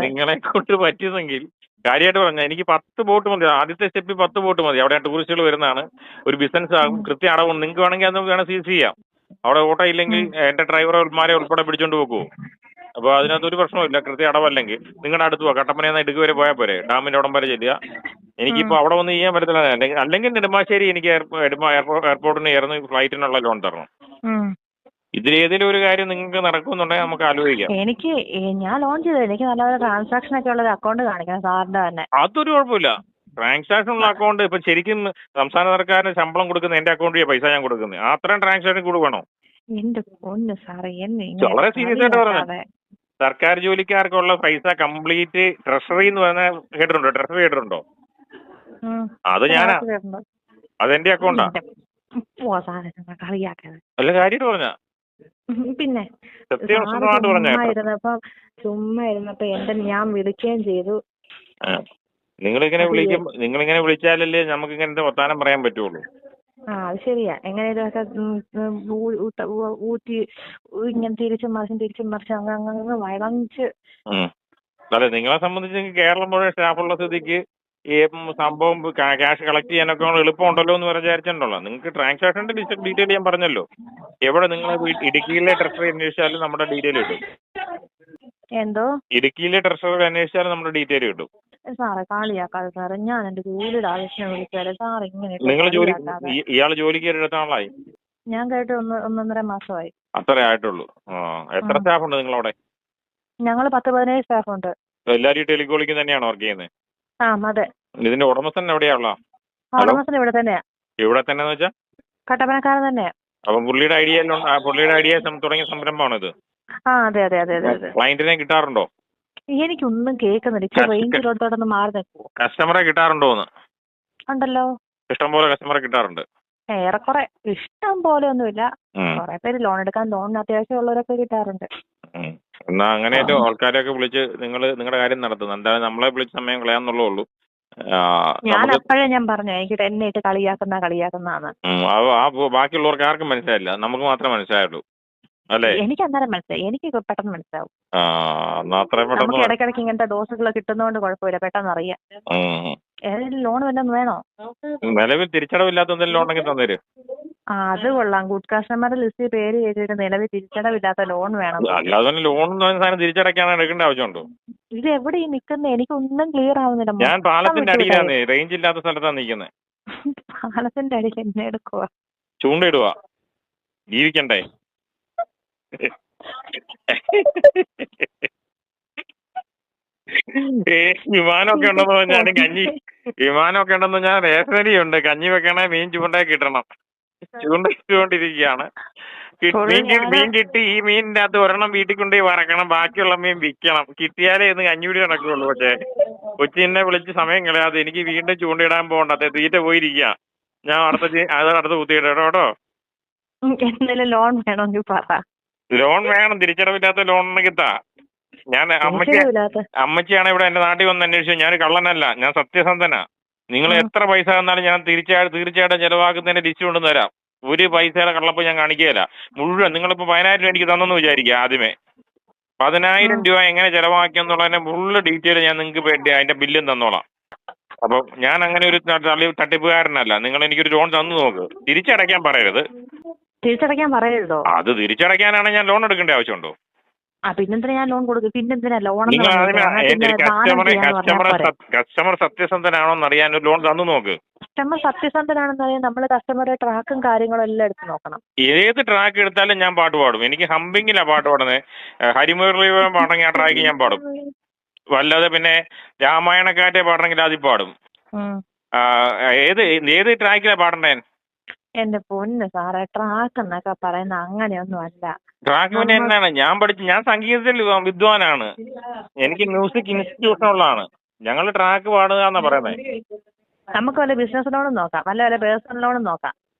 നിങ്ങളെ കൊണ്ട് പറ്റിയതെങ്കിൽ കാര്യമായിട്ട് പറഞ്ഞ എനിക്ക് 10 ബോട്ട് മതി. ആദ്യത്തെ സ്റ്റെപ്പിൽ 10 ബോട്ട് മതി. അവിടെ ടൂറിസ്റ്റുകൾ വരുന്നതാണ്, ഒരു ബിസിനസ് ആകും, കൃത്യ അടവും. നിങ്ങൾക്ക് വേണമെങ്കിൽ അത് വേണം സീസ് ചെയ്യാം. അവിടെ ഓട്ടോ ഇല്ലെങ്കിൽ എന്റെ ഡ്രൈവർമാരെ ഉൾപ്പെടെ പിടിച്ചോണ്ട് പോകുമോ? അപ്പൊ അതിനകത്തൊരു പ്രശ്നമില്ല. കൃത്യ അടവല്ലെങ്കിൽ നിങ്ങളുടെ അടുത്ത് പോവാ. കട്ടപ്പനയിൽ ഇടുക്കി വരെ പോയാൽ പോരെ, ഡാമിന്റെ അവിടം വരെ ചെല്ലുക. എനിക്കിപ്പോ അവിടെ ഒന്നും ചെയ്യാൻ പറ്റത്തില്ല. അല്ലെങ്കിൽ നെടുമ്പാശ്ശേരി എനിക്ക് എയർപോർട്ടിന് ചേർന്ന് ഫ്ലൈറ്റിനുള്ള ലോൺ തരണം. ഇതിലേതെങ്കിലും ഒരു കാര്യം നിങ്ങൾക്ക് നടക്കുന്നുണ്ടെങ്കിൽ നമുക്ക് ആലോചിക്കാം. എനിക്ക് ഞാൻ ലോൺ ചെയ്തത്, എനിക്ക് നല്ല ട്രാൻസാക്ഷൻ ഒക്കെ ഉള്ള അക്കൗണ്ട് കാണിക്കണം സാറിന്റെ തന്നെ. അതൊരു കുഴപ്പമില്ല. ട്രാൻസാക്ഷൻ ഉള്ള അക്കൗണ്ട് ഇപ്പൊ ശരിക്കും സംസ്ഥാന സർക്കാരിന് ശമ്പളം കൊടുക്കുന്ന എന്റെ അക്കൗണ്ടിൽ പൈസ ഞാൻ കൊടുക്കുന്നത്. അത്രയും ട്രാൻസാക്ഷൻ കൂടെ വേണോ? എന്റെ പൊന്ന് സാറേ, വളരെ സീരിയസ് ആയിട്ട് പറഞ്ഞത്. സർക്കാർ ജോലിക്കാർക്കുള്ള പൈസ കംപ്ലീറ്റ് ട്രഷറി എന്ന് പറഞ്ഞ കേട്ടിട്ടുണ്ടോ? ട്രഷറി കേട്ടിട്ടുണ്ടോ? അത് ഞാനാ, അതെന്റെ അക്കൗണ്ടാ. അല്ല കാര്യമായിട്ട് പറഞ്ഞ പിന്നെ സത്യസന്ധമായിട്ട് പറഞ്ഞപ്പോ ചുമ്മാ ഇരുന്നപ്പോ ഞാൻ വിളിക്കുകയും ചെയ്തു. നിങ്ങളിങ്ങനെ വിളിച്ചാലല്ലേ നമുക്ക് ഇങ്ങനത്തെ വർത്താനം പറയാൻ പറ്റുള്ളൂ. അത് ശരിയാ. എങ്ങനെയൊക്കെ ഊറ്റി ഇങ്ങനെ തിരിച്ചും മറിച്ചും അങ്ങ് വഴങ്ങിച്ച്. അതെ, നിങ്ങളെ സംബന്ധിച്ച് കേരളം മുഴുവൻ സ്റ്റാഫുള്ള സ്ഥിതിക്ക് ഈ സംഭവം ക്യാഷ് കളക്ട് ചെയ്യാനൊക്കെ എളുപ്പമുണ്ടല്ലോ എന്ന് വിചാരിച്ചിട്ടുണ്ടല്ലോ. നിങ്ങൾക്ക് ട്രാൻസാക്ഷന്റെ ഡീറ്റെയിൽ ഞാൻ പറഞ്ഞല്ലോ. എവിടെ നിങ്ങൾ ഇടുക്കിയിലെ ട്രഷറി അന്വേഷിച്ചാലും നമ്മുടെ ഡീറ്റെയിൽ കിട്ടും. എന്തോ ഇടുക്കിയിലെ ട്രഷറി അന്വേഷിച്ചാലും നമ്മുടെ ഡീറ്റെയിൽ കിട്ടും. സാറേ കാളിയാക്കാതെ സാറേ, ഞാൻ എന്റെ ജോലിയുടെ ആവശ്യം വിളിച്ചാലേ സാർ ഇങ്ങനെ. ഇയാള് ജോലിക്ക് എടുത്താളായി? ഞാൻ കേട്ട് 1.5 മാസമായി. അത്രേ ആയിട്ടുള്ളൂ. എത്ര സ്റ്റാഫ് ഉണ്ട് നിങ്ങളവിടെ? ഞങ്ങൾ 10-15 സ്റ്റാഫ് ഉണ്ട്. എല്ലാരും ടെലികോളിംഗ് തന്നെയാണോ വർക്ക് ചെയ്യുന്നത്? അതെ. ഇതിന്റെ ഉടമസ്ഥൻ എവിടെയാണുള്ള? ഉടമസ്ഥൻ ഇവിടെ തന്നെയാ. ഇവിടെ തന്നെ വെച്ചാ കട്ടപ്പനക്കാരൻ തന്നെയാ. അപ്പൊ പുള്ളിയുടെ ഐഡിയ തുടങ്ങിയ സംരംഭമാണോ ഇത്? അതെ അതെ അതെ അതെ. ക്ലയന്റിനെ കിട്ടാറുണ്ടോ? എനിക്കൊന്നും കേൾക്കുന്നില്ല. മാറി നിൽക്കുമോ? കസ്റ്റമറെ കിട്ടാറുണ്ടോന്ന്? ഉണ്ടല്ലോ, ഇഷ്ടം പോലെ കസ്റ്റമറെ കിട്ടാറുണ്ട്. ഏറെക്കുറെ. ഇഷ്ടം പോലെ ഒന്നുമില്ല. കുറെ പേര് ലോൺ എടുക്കാൻ ലോണിന് അത്യാവശ്യമുള്ളവരൊക്കെ കിട്ടാറുണ്ട്. എന്നാ അങ്ങനെയായിട്ട് ആൾക്കാരെയൊക്കെ വിളിച്ച് നിങ്ങളുടെ കാര്യം നടത്തുന്നു. എന്തായാലും നമ്മളെ വിളിച്ച് സമയം കളയാന്നുള്ളേ ഉള്ളൂ. ഞാൻ അപ്പോഴേ ഞാൻ പറഞ്ഞു എനിക്ക് എന്നെ ഇട്ട് കളിയാക്കുന്നതാണ്. ബാക്കിയുള്ളവർക്ക് ആർക്കും മനസ്സിലായില്ല, നമുക്ക് മാത്രമേ മനസ്സിലായുള്ളൂ അല്ലേ? എനിക്ക് അന്നേരം മനസ്സിലായി, എനിക്ക് പെട്ടെന്ന് മനസ്സിലാവും. നമുക്ക് ഇടയ്ക്കിടയ്ക്ക് ഇങ്ങനത്തെ ഡോസുകൾ കിട്ടുന്നതുകൊണ്ട് കുഴപ്പമില്ല, പെട്ടെന്ന് അറിയാം. ഏതെങ്കിലും ലോൺ വല്ലതും വേണോ? നിലവിൽ തിരിച്ചടവില്ലാത്ത എന്തെങ്കിലും ലോൺ ഉണ്ടെങ്കിൽ തന്നേര്. അത് കൊള്ളാം. ഗുഡ് കസ്റ്റമർ ലിസ്റ്റിൽ പേര് ചെയ്തിട്ട് നിലവിൽ തിരിച്ചടവില്ലാത്ത ലോൺ വേണം. അല്ലാതെ ലോൺ തിരിച്ചടയ്ക്കാൻ എടുക്കേണ്ട ആവശ്യമുണ്ടോ? ഇത് എവിടെ ഈ നിൽക്കുന്നത്? എനിക്കൊന്നും ക്ലിയർ ആവുന്നില്ല. ഞാൻ പാലത്തിന്റെ അടിയിലാണ്, റേഞ്ച് ഇല്ലാത്ത സ്ഥലത്താണ് നിൽക്കുന്നത്. പാലത്തിന്റെ അടിയിൽ എന്നെ എടുക്കുക, ചൂണ്ടയിടുക, ജീവിക്കണ്ടേ? വിമാനമൊക്കെ ഉണ്ടെന്ന് പറഞ്ഞാലും വിമാനമൊക്കെ ഉണ്ടെന്ന് പറഞ്ഞാൽ റേഷനരി ഉണ്ട്, കഞ്ഞി വെക്കണേ, മീൻ ചൂണ്ടേ കിട്ടണം. ചൂണ്ടയിട്ടുകൊണ്ടിരിക്കുകയാണ്. മീൻ കിട്ടി, ഈ മീനിന്റെ അകത്ത് ഒരെണ്ണം വീട്ടിൽ കൊണ്ടുപോയി വറക്കണം, ബാക്കിയുള്ള മീൻ വിൽക്കണം. കിട്ടിയാലേ ഇന്ന് കഞ്ഞിപിടി നടക്കുള്ളൂ. പക്ഷേ കൊച്ചിനെ വിളിച്ച് സമയം കളയാതെ എനിക്ക് വീണ്ടും ചൂണ്ടയിടാൻ പോകണ്ട, തീറ്റ പോയിരിക്കുക. ഞാൻ അടുത്ത കുത്തിയിട്ടോ കേട്ടോ. എന്തെങ്കിലും ലോൺ വേണമെങ്കിൽ പറ. ലോൺ വേണം, തിരിച്ചടവില്ലാത്ത ലോൺ ഉണ്ടെങ്കിൽ താ. ഞാൻ അമ്മച്ചിയാണ് ഇവിടെ എന്റെ നാട്ടിൽ വന്ന് അന്വേഷിച്ചു. ഞാൻ കള്ളനല്ല, ഞാൻ സത്യസന്ധനാ. നിങ്ങൾ എത്ര പൈസ തന്നാലും ഞാൻ തീർച്ചയായിട്ടും ചെലവാക്കുന്നതിന്റെ ലിസ്റ്റ് കൊണ്ടുവന്ന് തരാം. ഒരു പൈസയുടെ കള്ളപ്പ് ഞാൻ കാണിക്കുകയില്ല. മുഴുവൻ നിങ്ങളിപ്പോ 10,000 രൂപ എനിക്ക് തന്നെന്ന് വിചാരിക്കുക. ആദ്യമേ 10,000 രൂപ എങ്ങനെ ചെലവാക്കിയെന്നുള്ളതിന്റെ ഫുള്ള് ഡീറ്റെയിൽ ഞാൻ നിങ്ങൾക്ക് അതിന്റെ ബില്ലും തന്നോളാം. അപ്പൊ ഞാൻ അങ്ങനെ ഒരു തട്ടിപ്പുകാരനല്ല. നിങ്ങൾ എനിക്കൊരു ലോൺ തന്നു നോക്ക്. തിരിച്ചടയ്ക്കാൻ പറയരുത്. തിരിച്ചടയ്ക്കാൻ പറയരുതോ? അത് തിരിച്ചടയ്ക്കാനാണ് ഞാൻ ലോൺ എടുക്കേണ്ട ആവശ്യമുണ്ടോ? പിന്നെന്തിനാ ഞാൻ ലോൺ കൊടുക്കും? പിന്നെന്തിനാ ലോൺ? കസ്റ്റമർ സത്യസന്ധനാണോന്ന് അറിയാൻ ഒരു ലോൺ തന്നു നോക്ക്. കസ്റ്റമർ സത്യസന്ധനാണെന്ന് അറിയാൻ നമ്മൾ കസ്റ്റമറുടെ ട്രാക്കും കാര്യങ്ങളും എല്ലാം എടുത്ത് നോക്കണം. ഏത് ട്രാക്ക് എടുത്താലും ഞാൻ പാട്ട് പാടും. എനിക്ക് ഹമ്പിങ്ങിലാ പാട്ട് പാടുന്നത്. ഹരിമുരളി പാടണമെങ്കിൽ ആ ട്രാക്ക് ഞാൻ പാടും. വല്ലാതെ പിന്നെ രാമായണക്കാറ്റെ പാടണമെങ്കിൽ അതിൽ പാടും. ഏത് ട്രാക്കിലാ പാടണ്ടേ? എന്റെ പൊന്ന് സാറേ, ട്രാക്ക് എന്നൊക്കെ പറയുന്ന അങ്ങനെയൊന്നും അല്ല. ട്രാക്ക് പിന്നെ എന്നാണ്? ഞാൻ സംഗീതത്തിൽ വിദ്വാനാണ്. എനിക്ക് മ്യൂസിക് ഇൻസ്റ്റിറ്റ്യൂഷനുള്ളതാണ്. ഞങ്ങൾ ട്രാക്ക് പാടുക എന്നാ പറയുന്നത്. നമുക്ക് വല്ല ബിസിനസ് ലോണും നോക്കാം, വല്ല പേഴ്സണൽ ലോണും നോക്കാം.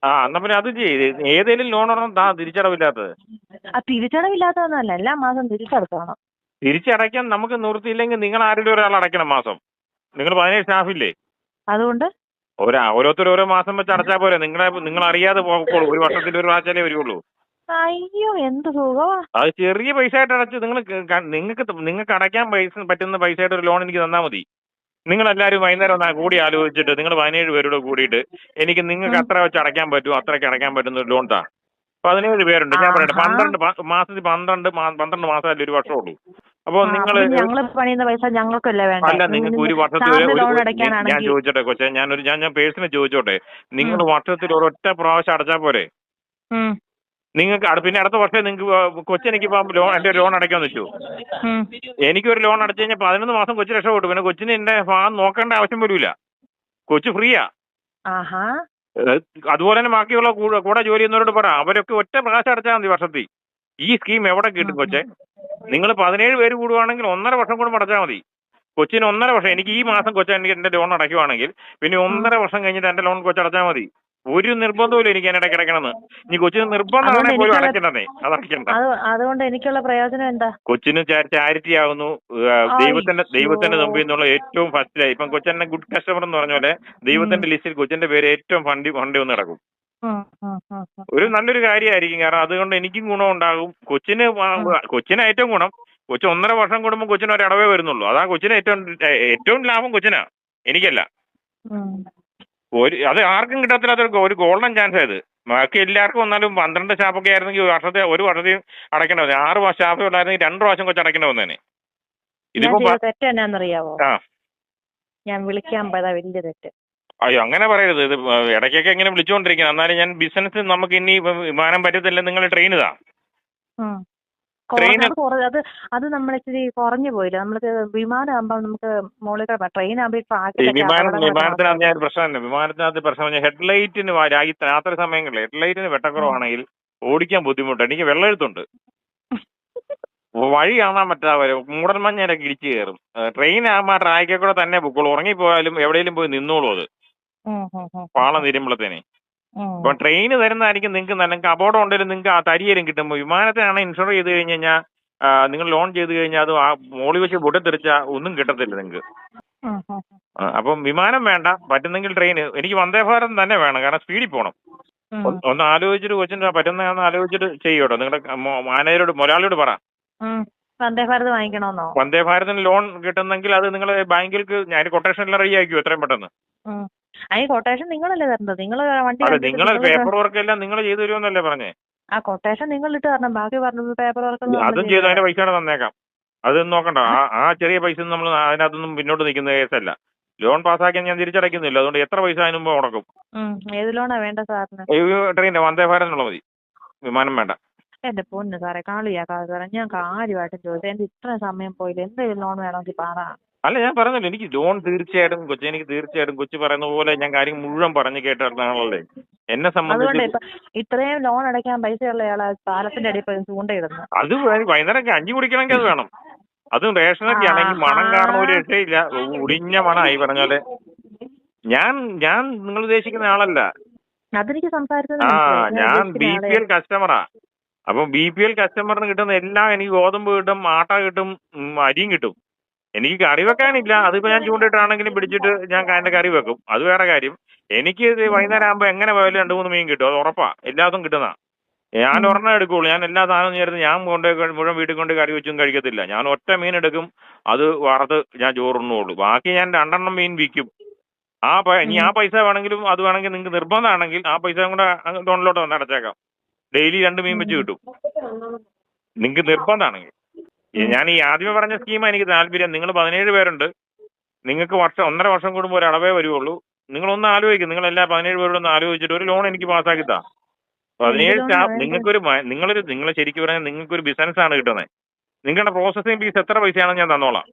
എന്നാ പിന്നെ അത് ഏതെങ്കിലും ലോൺ ഒരെണ്ണം തിരിച്ചടവില്ലാത്തത്. തിരിച്ചടവില്ലാത്തതൊന്നുമല്ല, എല്ലാ മാസം തിരിച്ചടക്കണം. തിരിച്ചടയ്ക്കാൻ നമുക്ക് നിവൃത്തിയില്ലെങ്കിൽ നിങ്ങൾ ആരെങ്കിലും ഒരാൾ അടയ്ക്കണം മാസം. നിങ്ങൾ 17 സ്റ്റാഫില്ലേ? അതുകൊണ്ട് ഓരോരുത്തർ ഓരോ മാസം വെച്ച് അടച്ചാൽ പോരെ? നിങ്ങൾ അറിയാതെ പോകോളൂ. ഒരു വർഷത്തിൽ ഒരു പ്രാവശ്യമല്ലേ വരുള്ളൂ. അയ്യോ എന്ത് സുഖമാ. അത് ചെറിയ പൈസ ആയിട്ട് അടച്ച് നിങ്ങൾക്ക് അടയ്ക്കാൻ പറ്റുന്ന പൈസ ആയിട്ട് ഒരു ലോൺ എനിക്ക് തന്നാൽ മതി. നിങ്ങൾ എല്ലാവരും വൈകുന്നേരം ഒന്ന് കൂടി ആലോചിച്ചിട്ട് നിങ്ങൾ 17 പേരോട് കൂടിയിട്ട് എനിക്ക് നിങ്ങൾക്ക് അത്ര വെച്ച് അടയ്ക്കാൻ പറ്റും, അത്രയ്ക്ക് അടയ്ക്കാൻ പറ്റുന്ന ഒരു ലോൺ താ. 17 പേരുണ്ട്. ഞാൻ പറയട്ടെ, 12 മാസത്തിൽ 12 മാസമല്ലേ ഒരു വർഷം ഉള്ളൂ. അപ്പോൾ നിങ്ങൾ അല്ല, നിങ്ങൾക്ക് ഒരു വർഷത്തിൽ ഞാൻ ചോദിച്ചോട്ടെ കൊച്ചെ, ഞാൻ പേഴ്സണൽ ചോദിച്ചോട്ടെ, നിങ്ങൾ വർഷത്തിൽ ഒരൊറ്റ പ്രാവശ്യം അടച്ചാൽ പോരെ? നിങ്ങൾക്ക് പിന്നെ അടുത്ത വർഷം നിങ്ങൾക്ക് കൊച്ചെനിക്ക് എന്റെ ലോൺ അടയ്ക്കാന്ന് വെച്ചു. എനിക്കൊരു ലോൺ അടച്ചു കഴിഞ്ഞാൽ 11 മാസം കൊച്ചു രക്ഷപ്പെട്ടു. പിന്നെ കൊച്ചിന് എന്റെ ഭാഗം നോക്കേണ്ട ആവശ്യം വരില്ല. കൊച്ചു ഫ്രീയാ. അതുപോലെ തന്നെ ബാക്കിയുള്ള കൂടെ ജോലി ചെയ്യുന്നവരോട് പറ, അവരൊക്കെ ഒറ്റ പ്രാവശ്യം അടച്ചാൽ മതി വർഷത്തിൽ. ഈ സ്കീം എവിടെ കിട്ടും കൊച്ചെ? നിങ്ങൾ 17 പേര് കൂടുവാണെങ്കിൽ 1.5 വർഷം കൂടെ അടച്ചാൽ മതി. കൊച്ചിന് 1.5 വർഷം. എനിക്ക് ഈ മാസം എനിക്ക് എന്റെ ലോൺ അടയ്ക്കുവാണെങ്കിൽ പിന്നെ 1.5 വർഷം കഴിഞ്ഞിട്ട് എന്റെ ലോൺ കൊച്ചടച്ചാൽ മതി. ഒരു നിർബന്ധമില്ല എനിക്ക് ഇടയ്ക്ക് അടയ്ക്കണമെന്ന്. ഇനി കൊച്ചിന് നിർബന്ധമാണെങ്കിൽ പോലും അടയ്ക്കണ്ടേ? അത് അടയ്ക്കണ്ട. അതുകൊണ്ട് എനിക്കുള്ള പ്രയോജനം എന്താ? കൊച്ചിന് ചാരിറ്റി ആവുന്നു. ദൈവത്തിന്റെ മുമ്പിൽ നിന്നുള്ള ഏറ്റവും ഫസ്റ്റിലായി. ഇപ്പം കൊച്ചെന്നെ ഗുഡ് കസ്റ്റമർ എന്ന് പറഞ്ഞ പോലെ ദൈവത്തിന്റെ ലിസ്റ്റിൽ കൊച്ചിന്റെ പേര് ഏറ്റവും ഫണ്ടി വന്ന് കിടക്കും. ഒരു നല്ലൊരു കാര്യമായിരിക്കും. കാരണം അതുകൊണ്ട് എനിക്കും ഗുണം ഉണ്ടാകും. കൊച്ചിന് ഏറ്റവും ഗുണം, കൊച്ചു 1.5 വർഷം കൂടുമ്പോൾ കൊച്ചിന് ഒരു അടവേ വരുന്നുള്ളൂ. അതാ കൊച്ചിന് ഏറ്റവും ലാഭം കൊച്ചിനാ, എനിക്കല്ല. അത് ആർക്കും കിട്ടത്തില്ലാത്ത ഒരു ഗോൾഡൻ ചാൻസ് ആയത്. ബാക്കി എല്ലാവർക്കും വന്നാലും 12 സ്റ്റാഫൊക്കെ ആയിരുന്നെങ്കിൽ ഒരു വർഷത്തിൽ അടയ്ക്കേണ്ട വന്നേ. 6 സ്റ്റാഫ് ഉണ്ടായിരുന്നെങ്കിൽ 2 പ്രാവശ്യം കൊച്ചു അടയ്ക്കേണ്ട വന്നേനെ. ഇതിപ്പോ തെറ്റെന്നാന്നറിയാവോ? ഞാൻ വിളിക്കാൻ പോയതാ വലിയ തെറ്റ്. അയ്യോ അങ്ങനെ പറയരുത്. ഇത് ഇടയ്ക്കൊക്കെ ഇങ്ങനെ വിളിച്ചുകൊണ്ടിരിക്കുന്നത്. എന്നാലും ഞാൻ ബിസിനസ് നമുക്ക് ഇനി വിമാനം പറ്റത്തില്ല, നിങ്ങൾ ട്രെയിൻ ഇതാ. അത് നമ്മൾ ഇച്ചിരി കുറഞ്ഞു പോയില്ല. നമ്മൾക്ക് വിമാനം ആകുമ്പോൾ നമുക്ക് മുകളിൽ ട്രെയിൻ ആകുമ്പോൾ വിമാനത്തിനകത്ത് ഞാൻ പ്രശ്നമില്ല. വിമാനത്തിനകത്ത് പ്രശ്നം ഹെഡ്ലൈറ്റിന് രാത്രി സമയങ്ങളിൽ ഹെഡ്ലൈറ്റിന് വെട്ടക്കുറവാണെങ്കിൽ ഓടിക്കാൻ ബുദ്ധിമുട്ട്. എനിക്ക് വെള്ളമെഴുത്തുണ്ട്, വഴി കാണാൻ പറ്റാതെ മൂടൽമഞ്ഞൊക്കെ ഇടിച്ചു കയറും. ട്രെയിൻ ആകുമ്പോൾ ട്രാക്കിൽ കൂടെ തന്നെ പൊക്കോളൂ. ഉറങ്ങിപ്പോയാലും എവിടെയെങ്കിലും പോയി നിന്നോളൂ. അത് പാളം തിരുമ്പളത്തേനെ. അപ്പൊ ട്രെയിന് തരുന്നതായിരിക്കും നിങ്ങൾക്ക് നല്ല. അപകടം ഉണ്ടെങ്കിലും നിങ്ങൾക്ക് ആ തരിയേലും കിട്ടുമ്പോൾ വിമാനത്തിനാണ് ഇൻഷുർ ചെയ്ത് കഴിഞ്ഞ് കഴിഞ്ഞാൽ നിങ്ങൾ ലോൺ ചെയ്ത് കഴിഞ്ഞാൽ അത് ആ മോളി വെച്ച് പൊട്ടിത്തെറിച്ചാൽ ഒന്നും കിട്ടത്തില്ല നിങ്ങൾക്ക്. അപ്പം വിമാനം വേണ്ട, പറ്റുന്നെങ്കിൽ ട്രെയിന്. എനിക്ക് വന്ദേ ഭാരത് തന്നെ വേണം, കാരണം സ്പീഡിൽ പോകണം. ഒന്ന് ആലോചിച്ചിട്ട് കൊച്ചിന് പറ്റുന്നതെന്ന് ആലോചിച്ചിട്ട് ചെയ്യോട്ടോ. നിങ്ങളുടെ മാനേജരോട് മുതലാളിയോട് പറ വന്ദേ ഭാരത് വാങ്ങിക്കണമെന്നോ? വന്ദേ ഭാരതിന് ലോൺ കിട്ടുന്നെങ്കിൽ അത് നിങ്ങൾ ബാങ്കിലേക്ക് ഞാൻ കൊട്ടേഷൻ എല്ലാം റെഡി ആക്കിയോ എത്രയും പെട്ടെന്ന്. കൊട്ടേഷൻ നിങ്ങളല്ലേ തരുന്നത്? നിങ്ങളെ പേപ്പർ വർക്ക് എല്ലാം നിങ്ങൾ ചെയ്തു തരുമെന്നല്ലേ പറഞ്ഞേ? ആ കൊട്ടേഷൻ നിങ്ങൾ ഇട്ട് തരണം. ബാക്കി പറഞ്ഞത് പേപ്പർ വർക്ക് അതും ചെയ്തു. അതിന്റെ പൈസ തന്നേക്കാം. അതൊന്നും നോക്കണ്ട. ആ ചെറിയ പൈസ നമ്മൾ അതിനകത്തൊന്നും പിന്നോട്ട് നിൽക്കുന്ന കേസല്ല. ലോൺ പാസ്സാക്കിയാൽ ഞാൻ തിരിച്ചടയ്ക്കുന്നില്ല. അതുകൊണ്ട് എത്ര പൈസ അതിന് മുമ്പ് മുടക്കും. ഏത് ലോണാ വേണ്ട സാറിന്? ട്രെയിനിന്റെ വന്ദേ ഭാരതിനുള്ള മതി, വിമാനം വേണ്ട. എന്റെ പൊന്ന് സാറേ, കളിയാക്കാതെ സാറേ. ഞാൻ കാര്യമായിട്ട് ചോദിച്ചു, എന്റെ ഇത്ര സമയം പോയില്ല. എന്തെങ്കിലും ലോൺ വേണമെങ്കിൽ പറ. അല്ല, ഞാൻ പറഞ്ഞല്ലോ എനിക്ക് ലോൺ തീർച്ചയായിട്ടും കൊച്ചു പറയുന്ന പോലെ ഞാൻ കാര്യം മുഴുവൻ പറഞ്ഞു കേട്ടാണല്ലേ എന്നെ സംബന്ധിച്ച്. ഇത്രയും ലോൺ അടയ്ക്കാൻ പൈസയുള്ള ആളാ പാലത്തിന്റെ അടിയിൽ ചൂണ്ടയിടുന്നു. അത് വൈകുന്നേരം കഞ്ഞി കുടിക്കണമെങ്കിൽ അത് വേണം. അതും റേഷനൊക്കെ ആണെങ്കിൽ മണം കാരണം ഒരു രക്ഷയില്ല. ഉടിഞ്ഞ മണമായി പറഞ്ഞാല്. ഞാൻ നിങ്ങൾ ഉദ്ദേശിക്കുന്ന ആളല്ല. അതെനിക്ക് സംസാരിച്ചത്. ഞാൻ BPL കസ്റ്റമറാ. അപ്പം BPL കസ്റ്റമറിന് കിട്ടുന്ന എല്ലാം എനിക്ക് ഗോതമ്പ് കിട്ടും, ആട്ട കിട്ടും, അരിയും കിട്ടും. എനിക്ക് കറി വെക്കാനില്ല. അതിപ്പോ ഞാൻ ചൂണ്ടിട്ടാണെങ്കിലും പിടിച്ചിട്ട് ഞാൻ എന്റെ കറി വെക്കും. അത് വേറെ കാര്യം. എനിക്ക് വൈകുന്നേരം ആകുമ്പോൾ എങ്ങനെ പോയാലും 2-3 മീൻ കിട്ടും. അത് ഉറപ്പാ. എല്ലാത്തും കിട്ടുന്ന. ഞാൻ ഒരെണ്ണം എടുക്കുള്ളൂ. ഞാൻ എല്ലാ സാധനവും ചേർത്ത് ഞാൻ മുഴുവൻ വീട്ടിൽ കൊണ്ട് കറി വെച്ചും കഴിക്കത്തില്ല. ഞാൻ ഒറ്റ മീൻ എടുക്കും, അത് വറുത്ത് ഞാൻ ചോറുണ്ണുള്ളൂ. ബാക്കി ഞാൻ 2 മീൻ വിൽക്കും. ഇനി ആ പൈസ വേണമെങ്കിലും അത് വേണമെങ്കിൽ നിങ്ങൾക്ക് നിർബന്ധമാണെങ്കിൽ ആ പൈസ കൂടെ ലോണിലോട്ട് വന്ന് അടച്ചേക്കാം. ഡെയിലി 2 മീൻ വെച്ച് കിട്ടും നിങ്ങൾക്ക് നിർബന്ധമാണെങ്കിൽ. ഞാൻ ഈ ആദ്യമേ പറഞ്ഞ സ്കീമാണ് എനിക്ക് താല്പര്യം. നിങ്ങൾ 17 പേരുണ്ട്. നിങ്ങൾക്ക് 1.5 വർഷം കൂടുമ്പോൾ ഒരു അടവേ വരുള്ളൂ. നിങ്ങളൊന്ന് ആലോചിക്കും. നിങ്ങൾ എല്ലാ 17 പേരോടൊന്ന് ആലോചിച്ചിട്ട് ഒരു ലോൺ എനിക്ക് പാസ്സാക്കി താ. 17 സ്റ്റാഫ് നിങ്ങൾ ശരിക്കും പറഞ്ഞാൽ നിങ്ങൾക്കൊരു ബിസിനസ്സാണ് കിട്ടുന്നത്. നിങ്ങളുടെ പ്രോസസ്സിംഗ് ഫീസ് എത്ര പൈസയാണെന്ന് ഞാൻ തന്നോളാം.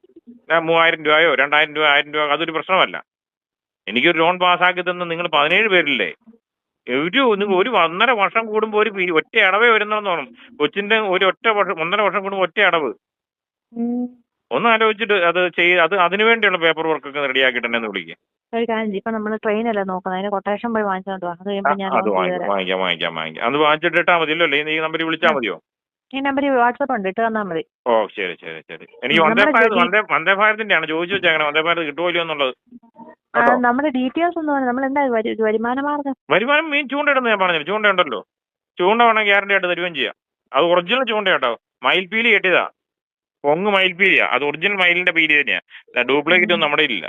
3000 രൂപയോ 2000 രൂപ 1000 രൂപ അതൊരു പ്രശ്നമല്ല. എനിക്കൊരു ലോൺ പാസ്സാക്കി തന്ന് നിങ്ങൾ 17 പേരില്ലേ. ഒരു 1.5 വർഷം കൂടുമ്പോൾ ഒരു ഒറ്റ അടവേ വരുന്നെന്ന് തോന്നും. കൊച്ചിന്റെ ഒരു 1.5 വർഷം കൂടുമ്പോൾ ഒറ്റ അടവ്. ഒന്ന് ആലോചിച്ചിട്ട് അത് അത് അതിനു വേണ്ടിയുള്ള പേപ്പർ വർക്കൊക്കെ റെഡിയാക്കിയിട്ട് എന്നെ ഒന്ന് വിളിക്കുക. ഒരു കാര്യം ചെയ്യ്, ഇപ്പൊ നമ്മള് ട്രെയിനല്ലേ നോക്കുന്നത്, അതിന് കൊട്ടേഷൻ പോയി വാങ്ങിച്ചോണ്ട് പോകാം. അത് കഴിയുമ്പോൾ ഞാൻ അത് ലോൺ ചെയ്ത് തരാം. വാങ്ങിക്കാം. അത് വാങ്ങിച്ചിട്ട് ഇട്ടാൽ മതിയല്ലോ, അല്ലെങ്കിൽ ഈ നമ്പറിൽ വിളിച്ചാൽ മതിയോ? ഈ നമ്പറിൽ വാട്സപ്പ് ഉണ്ട്, ഇട്ട് തന്നാൽ മതി. ഓ ശരി. എനിക്ക് വന്ദേ ഭാരതിന്റെ ആണ് ചോദിച്ചു വെച്ചേക്കണം, വന്ദേ ഭാരത് കിട്ടുമല്ലോ എന്നുള്ളത്. നമ്മുടെ ഡീറ്റെയിൽസ് ഒന്ന് പറഞ്ഞു. നമ്മൾ എന്താ വരുമാന മാർഗം? വരുമാനം മീൻ ചൂണ്ടയിടുന്ന ഞാൻ പറഞ്ഞില്ല, ചൂണ്ട ഉണ്ടല്ലോ, ചൂണ്ട വേണമെങ്കിൽ ഗ്യാരണ്ടി ആയിട്ട് തരുകയും ചെയ്യാം. അത് ഒറിജിനൽ ചൂണ്ട കേട്ടോ, മയിൽപീലി കെട്ടിയതാ, പൊങ്ങ് മയിൽപീലിയാ, അത് ഒറിജിനൽ മയിലിന്റെ പീലി തന്നെയാ, ഡ്യൂപ്ലിക്കേറ്റ് ഒന്നും നമ്മുടെ ഇല്ല.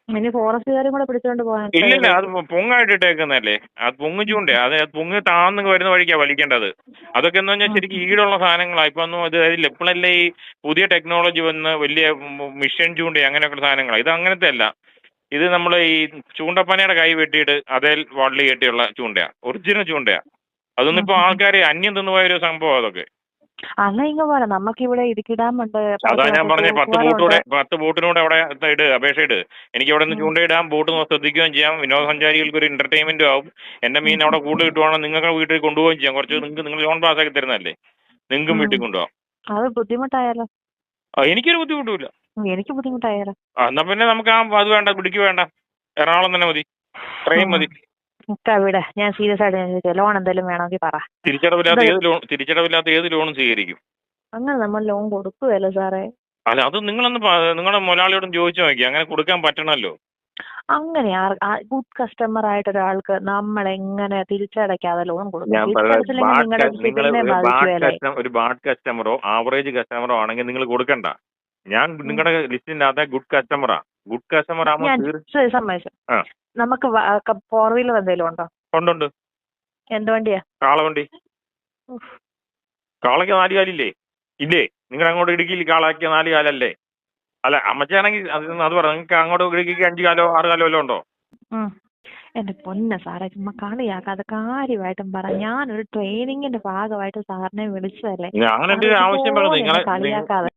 ഇനി ഫോറസ്റ്റുകാരും കൂടെ പിടിച്ചോണ്ട് പോകാൻ. ഇല്ലില്ല, അത് പൊങ്ങായിട്ട് ഇട്ടേക്കുന്നല്ലേ, അത് പൊങ്ങ് ചൂണ്ട, അത് പൊങ്ങ് താന്ന് വരുന്ന വഴിക്കാ വലിക്കേണ്ടത്. അതൊക്കെ എന്ന് പറഞ്ഞാൽ ശരിക്കും ഈടുള്ള സാധനങ്ങളാ. ഇപ്പൊ ഒന്നും ഇത് ഇപ്പോഴല്ലേ ഈ പുതിയ ടെക്നോളജി വന്ന് വലിയ മിഷൻ ചൂണ്ട അങ്ങനെയൊക്കെ സാധനങ്ങളാണ്. ഇത് അങ്ങനത്തെ അല്ല, ഇത് നമ്മൾ ഈ ചൂണ്ടപ്പനയുടെ കൈ വെട്ടിയിട്ട് അതേ വള്ളി കെട്ടിയുള്ള ചൂണ്ടയാ, ഒറിജിനൽ ചൂണ്ടയാ. അതൊന്നും ഇപ്പൊ ആൾക്കാർ അന്യം തിന്നുപോയൊരു സംഭവം അതൊക്കെ. നമുക്കിവിടെ ഇടുക്കി ഡാം ഉണ്ട്. അതാ ഞാൻ പറഞ്ഞ 10 ബോട്ടിനൂടെ അവിടെ അപേക്ഷ ഇട്. എനിക്ക് അവിടെ നിന്ന് ചൂണ്ടയിടാം, ബോട്ട് ശ്രദ്ധിക്കുകയും ചെയ്യാം, വിനോദസഞ്ചാരികൾക്ക് ഒരു എന്റർടൈൻമെന്റും ആവും. എന്റെ മീൻ അവിടെ കൂടുതൽ കിട്ടുവാണെങ്കിൽ നിങ്ങൾക്ക് വീട്ടിൽ കൊണ്ടുപോവുകയും ചെയ്യാം. കുറച്ച് നിങ്ങൾ ലോൺ പാസ്സാക്കി തരുന്നതല്ലേ, നിങ്ങൾക്കും വീട്ടിൽ കൊണ്ടുപോകാം. അത് ബുദ്ധിമുട്ടായാലോ? എനിക്കൊരു ബുദ്ധിമുട്ടുമില്ല. എനിക്ക് ബുദ്ധിമുട്ടായാലോ? എന്നാ പിന്നെ നമുക്ക് അത് വേണ്ട, ഇടുക്കി വേണ്ട, എറണാകുളം തന്നെ മതി, ട്രെയിൻ മതി. ഇവിടെ ഞാൻ സീരിയസ് ആയിട്ട് ലോൺ എന്തെങ്കിലും വേണമെങ്കിൽ പറ. തിരിച്ചടവില്ലാത്ത ഏത് ലോണും സ്വീകരിക്കും. അങ്ങനെ നമ്മൾ ലോൺ കൊടുക്കുവല്ലോ സാറേ. അല്ല, അത് നിങ്ങളൊന്ന് നിങ്ങളുടെ മുതലാളിയോടും ചോദിച്ചു നോക്കി, അങ്ങനെ കൊടുക്കാൻ പറ്റണല്ലോ. അങ്ങനെ ഗുഡ് കസ്റ്റമർ ആയിട്ട് ഒരാൾക്ക് നമ്മൾ എങ്ങനെ തിരിച്ചടയ്ക്കാതെ ലോൺ കൊടുക്കും? ഒരു ബാഡ് കസ്റ്റമറോ ആവറേജ് കസ്റ്റമറോ ആണെങ്കിൽ നിങ്ങൾ കൊടുക്കണ്ട. ഞാൻ നിങ്ങളുടെ ലിസ്റ്റിനകത്ത് ഗുഡ് കസ്റ്റമറാ. ഗുഡ് കസ്റ്റമർ ആകുമ്പോൾ സമ്മതിച്ചു. നമുക്ക് 4 വീലർ എന്തെങ്കിലും ഉണ്ടോ? ഉണ്ട്. എന്ത് വണ്ടിയാ? കാളവണ്ടി. കാളയ്ക്ക് 4 കാലില്ലേ? ഇല്ലേ? നിങ്ങൾ അങ്ങോട്ട് ഇടുക്കിയിൽ കാളയ്ക്ക് 4 കാലല്ലേ? അല്ല, അമ്മച്ചാണെങ്കിൽ അത് പറ, നിങ്ങൾക്ക് അങ്ങോട്ട് ഇടുക്കിക്ക് 5 കാലോ 6 കാലോ വല്ലതും ഉണ്ടോ? എന്റെ പൊന്ന സാറേ, ചുമ്മാ കളിയാക്കാതെ കാര്യമായിട്ടും പറ. ഞാനൊരു ട്രെയിനിങ്ങിന്റെ ഭാഗമായിട്ട് സാറിനെ വിളിച്ചതല്ലേ, അങ്ങനെ ആവശ്യം പറഞ്ഞു. കളിയാക്കാതെ.